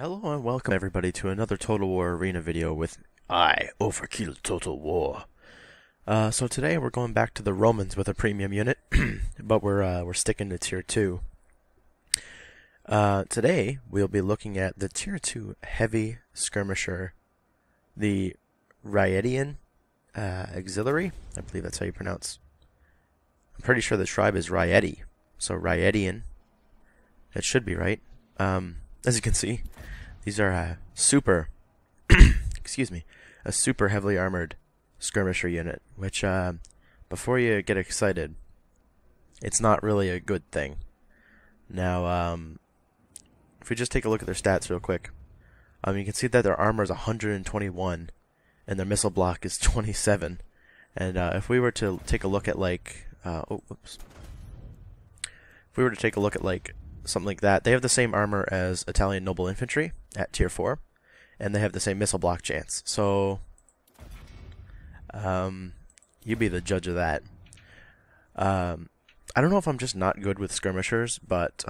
Hello and welcome everybody to another Total War Arena video with Overkill Total War. So today we're going back to the Romans with a premium unit, but we're sticking to tier 2. Today we'll be looking at the tier 2 heavy skirmisher, the Raetian auxiliary. I believe that's how you pronounce. I'm pretty sure the tribe is Raeti, so Raetian. That should be right. As you can see, these are super, excuse me, a super heavily armored skirmisher unit, which, before you get excited, it's not really a good thing. Now, if we just take a look at their stats real quick, you can see that their armor is 121, and their missile block is 27. And if we were to take a look at like, if we were to take a look at like something like that, they have the same armor as Italian noble infantry at tier 4, and they have the same missile block chance. So, you be the judge of that. I don't know if I'm just not good with skirmishers, but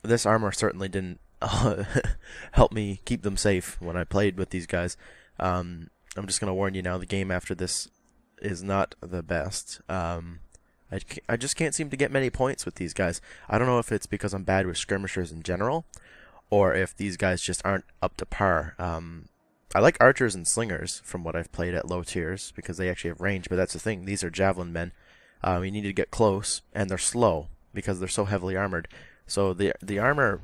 this armor certainly didn't help me keep them safe when I played with these guys. I'm just gonna warn you now, the game after this is not the best. I just can't seem to get many points with these guys. I don't know if it's because I'm bad with skirmishers in general, or if these guys just aren't up to par. I like archers and slingers from what I've played at low tiers, because they actually have range, but that's the thing. These are javelin men. You need to get close, and they're slow, because they're so heavily armored. So the armor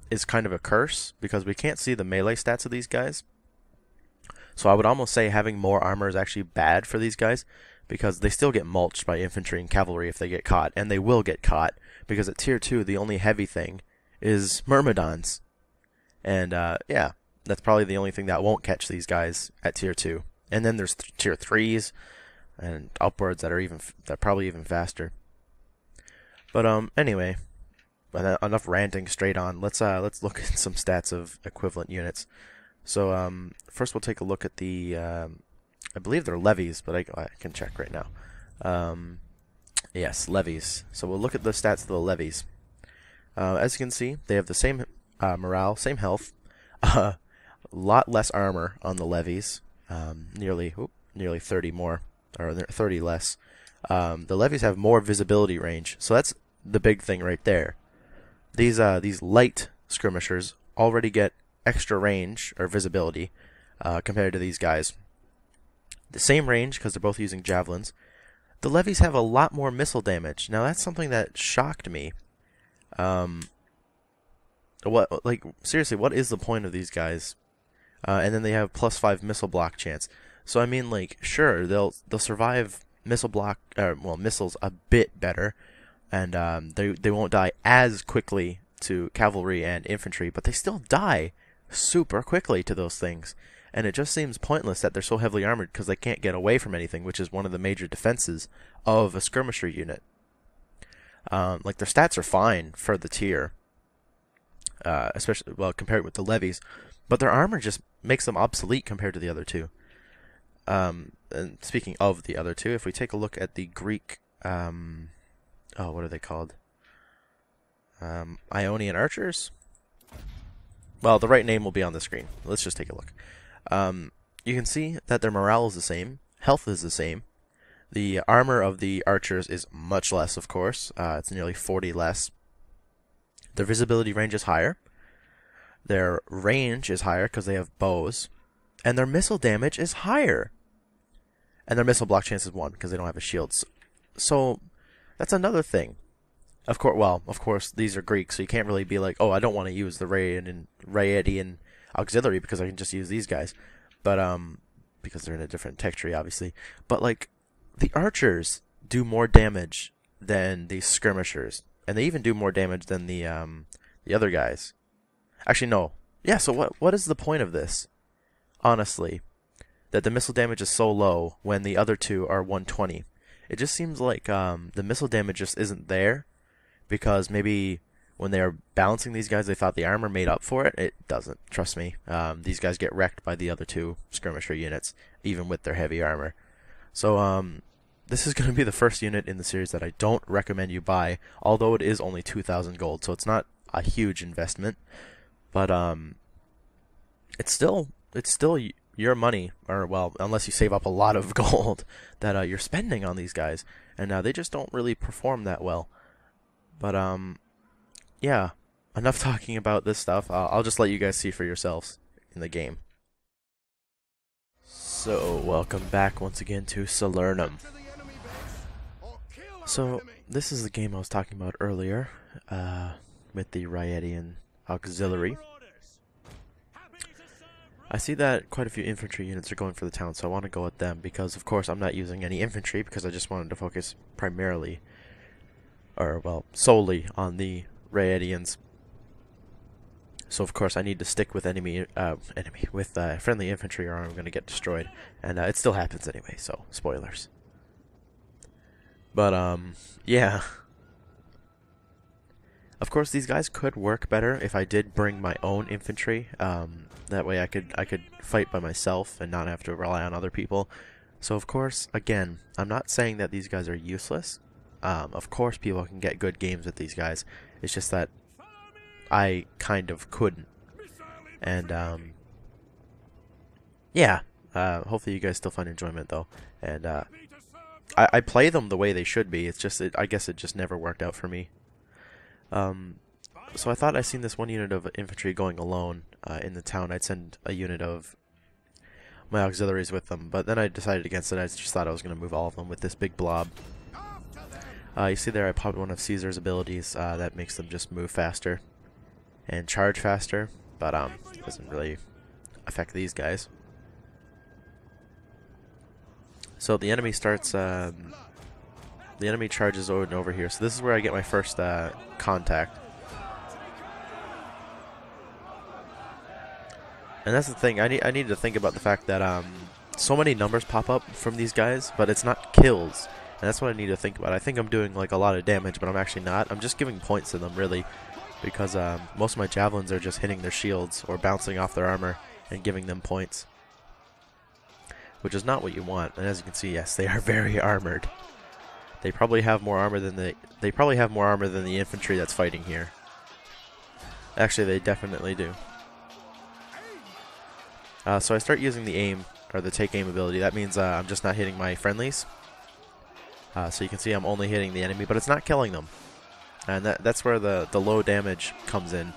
is kind of a curse, because we can't see the melee stats of these guys. So I would almost say having more armor is actually bad for these guys, because they still get mulched by infantry and cavalry if they get caught, and they will get caught, because at tier 2 the only heavy thing is myrmidons. And yeah, that's probably the only thing that won't catch these guys at tier 2. And then there's tier 3s and upwards that are probably even faster. But anyway, enough ranting straight on. Let's look at some stats of equivalent units. So first we'll take a look at the I believe they're levies, but I can check right now. Yes, levies. So we'll look at the stats of the levies. As you can see, they have the same morale, same health, a lot less armor on the levies, nearly 30 more, or 30 less. The levies have more visibility range, so that's the big thing right there. These light skirmishers already get extra range or visibility compared to these guys. The same range because they're both using javelins. The levies have a lot more missile damage. Now that's something that shocked me. Seriously, what is the point of these guys? And then they have +5 missile block chance. So I mean, like, sure, they'll survive missile block, missiles a bit better, and they won't die as quickly to cavalry and infantry, but they still die super quickly to those things. And it just seems pointless that they're so heavily armored because they can't get away from anything, which is one of the major defenses of a skirmisher unit. Like, their stats are fine for the tier, especially, well, compared with the levies, but their armor just makes them obsolete compared to the other two. And speaking of the other two, if we take a look at the Greek, what are they called? Ionian archers? Well, the right name will be on the screen. Let's just take a look. You can see that their morale is the same, health is the same. The armor of the archers is much less, of course. It's nearly 40 less. Their visibility range is higher. Their range is higher because they have bows. And their missile damage is higher. And their missile block chance is 1 because they don't have a shield. So that's another thing. Of course, these are Greek, so you can't really be like, oh, I don't want to use the Raetian auxiliary because I can just use these guys. But, because they're in a different tech tree, obviously. But, like, the archers do more damage than the skirmishers. And they even do more damage than the other guys. Actually, no. Yeah, so what is the point of this? Honestly. That the missile damage is so low when the other two are 120. It just seems like the missile damage just isn't there. Because maybe when they were balancing these guys, they thought the armor made up for it. It doesn't. Trust me. These guys get wrecked by the other two skirmisher units, even with their heavy armor. So, this is going to be the first unit in the series that I don't recommend you buy, although it is only 2,000 gold, so it's not a huge investment. But it's still your money, or well, unless you save up a lot of gold that you're spending on these guys, and they just don't really perform that well. But yeah, enough talking about this stuff. I'll just let you guys see for yourselves in the game. So welcome back once again to Salernum. So this is the game I was talking about earlier, with the Raetian auxiliary. I see that quite a few infantry units are going for the town, so I want to go with them because, of course, I'm not using any infantry because I just wanted to focus primarily, or well, solely on the Raetians. So of course I need to stick with friendly infantry, or I'm going to get destroyed, and it still happens anyway. So spoilers. But yeah. Of course, these guys could work better if I did bring my own infantry. That way I could fight by myself and not have to rely on other people. So of course, again, I'm not saying that these guys are useless. Of course, people can get good games with these guys. It's just that I kind of couldn't. And yeah. Hopefully you guys still find enjoyment though. And I play them the way they should be. It's just I guess it just never worked out for me. So I thought I seen this one unit of infantry going alone in the town. I'd send a unit of my auxiliaries with them, but then I decided against it. I just thought I was going to move all of them with this big blob. You see there I popped one of Caesar's abilities that makes them just move faster and charge faster, but doesn't really affect these guys. So the enemy starts... the enemy charges over here, so this is where I get my first contact. And that's the thing, I need to think about the fact that so many numbers pop up from these guys, but it's not kills. And that's what I need to think about. I think I'm doing like a lot of damage, but I'm actually not. I'm just giving points to them, really, because most of my javelins are just hitting their shields or bouncing off their armor and giving them points, which is not what you want. And as you can see, yes, they are very armored. They probably have more armor than the infantry that's fighting here. Actually, they definitely do. So I start using the aim, or the take aim ability. That means I'm just not hitting my friendlies. So you can see I'm only hitting the enemy, but it's not killing them. And that's where the low damage comes in.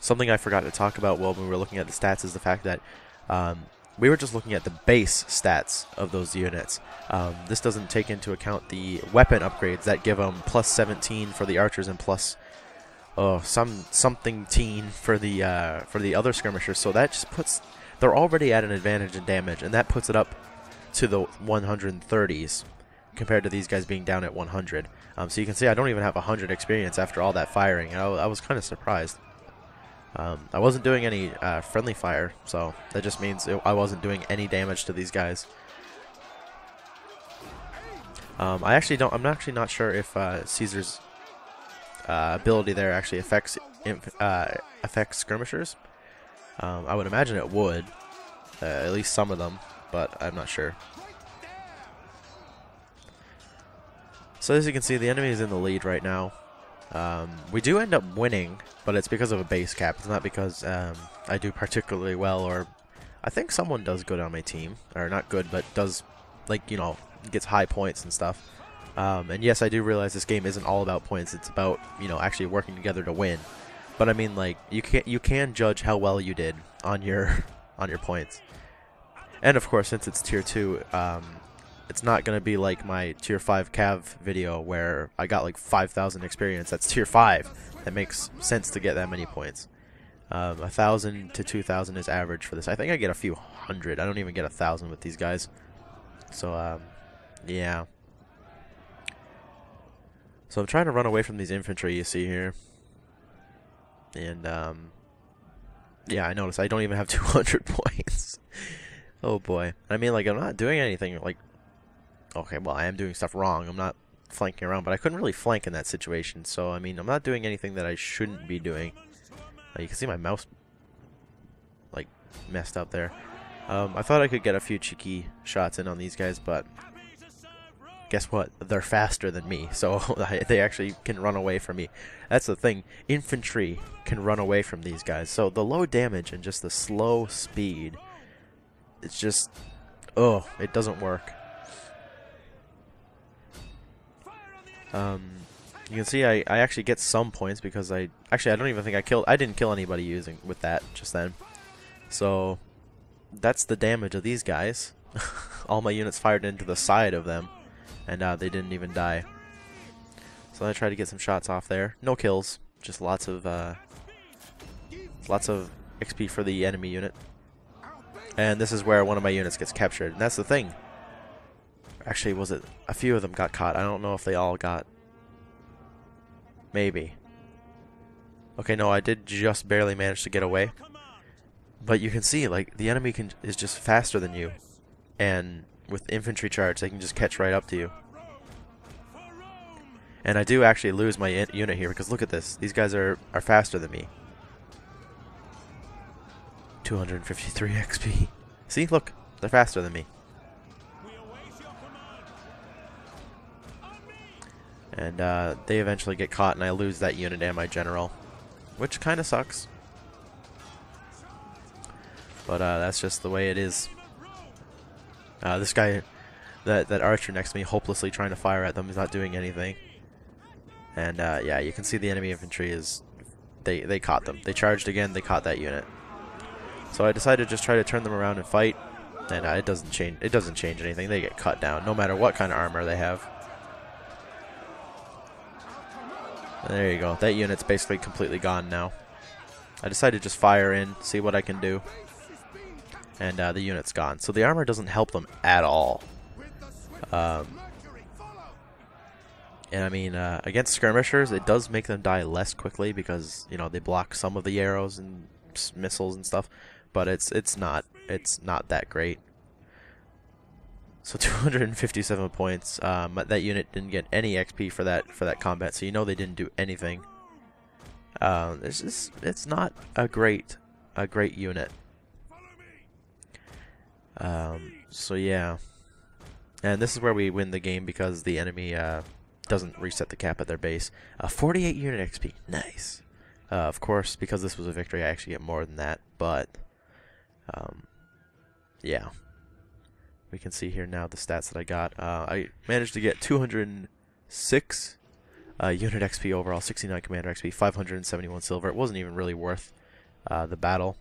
Something I forgot to talk about while we were looking at the stats is the fact that we were just looking at the base stats of those units. This doesn't take into account the weapon upgrades that give them plus 17 for the archers and plus something teen for the other skirmishers. So that just puts, they're already at an advantage in damage, and that puts it up to the 130s compared to these guys being down at 100. So you can see I don't even have 100 experience after all that firing. I was kind of surprised. I wasn't doing any friendly fire, so that just means I wasn't doing any damage to these guys. I'm actually not sure if Caesar's ability there actually affects skirmishers. I would imagine it would, at least some of them, but I'm not sure. So as you can see, the enemy is in the lead right now. We do end up winning, but it's because of a base cap. It's not because I do particularly well, or I think someone does good on my team, or not good, but does, like, you know, gets high points and stuff. And yes, I do realize this game isn't all about points. It's about, you know, actually working together to win. But I mean, like, you can judge how well you did on your points. And of course, since it's tier 2, it's not going to be like my tier 5 cav video where I got like 5,000 experience. That's tier 5. That makes sense to get that many points. 1,000 to 2,000 is average for this. I think I get a few hundred. I don't even get 1,000 with these guys. So, yeah. So I'm trying to run away from these infantry you see here. And, yeah, I noticed I don't even have 200 points. Oh boy. I mean, like, I'm not doing anything, like, okay, well, I am doing stuff wrong. I'm not flanking around, but I couldn't really flank in that situation. So, I mean, I'm not doing anything that I shouldn't be doing. You can see my mouse, like, messed up there. I thought I could get a few cheeky shots in on these guys, but guess what? They're faster than me, so they actually can run away from me. That's the thing. Infantry can run away from these guys. So the low damage and just the slow speed, it's just, oh, it doesn't work. You can see I actually get some points because I don't even think I didn't kill anybody using with that just then. So that's the damage of these guys. All my units fired into the side of them, and they didn't even die. So I tried to get some shots off there. No kills, just lots of XP for the enemy unit. And this is where one of my units gets captured, and that's the thing. Actually, was it a few of them got caught? I don't know if they all got. Maybe. Okay, no, I did just barely manage to get away. But you can see, like, the enemy is just faster than you. And with infantry charge, they can just catch right up to you. And I do actually lose my unit here, because look at this. These guys are faster than me. 253 XP. See, look, they're faster than me. And they eventually get caught, and I lose that unit and my general, which kind of sucks. But that's just the way it is. This guy, that archer next to me, hopelessly trying to fire at them, is not doing anything. And yeah, you can see the enemy infantry is, they caught them. They charged again, they caught that unit. So I decided to just try to turn them around and fight, and it doesn't change anything. They get cut down, no matter what kind of armor they have. And there you go. That unit's basically completely gone now. I decided to just fire in, see what I can do. And the unit's gone. So the armor doesn't help them at all. And I mean, against skirmishers, it does make them die less quickly because, you know, they block some of the arrows and missiles and stuff. But it's not that great. So 257 points. That unit didn't get any XP for that combat, so you know they didn't do anything. It's not a great unit. So yeah, and this is where we win the game because the enemy doesn't reset the cap at their base. 48 unit XP, nice. Of course, because this was a victory, I actually get more than that. But yeah. We can see here now the stats that I got. I managed to get 206 unit XP overall, 69 commander XP, 571 silver. It wasn't even really worth the battle.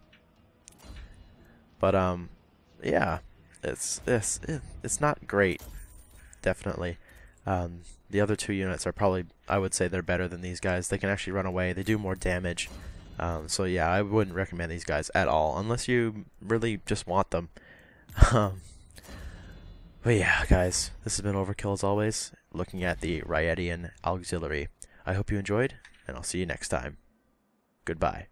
But yeah, it's not great, definitely. The other two units are probably, I would say, they're better than these guys. They can actually run away. They do more damage. So yeah, I wouldn't recommend these guys at all unless you really just want them. But yeah, guys, this has been Overkill as always, looking at the Raetian Auxiliary. I hope you enjoyed, and I'll see you next time. Goodbye.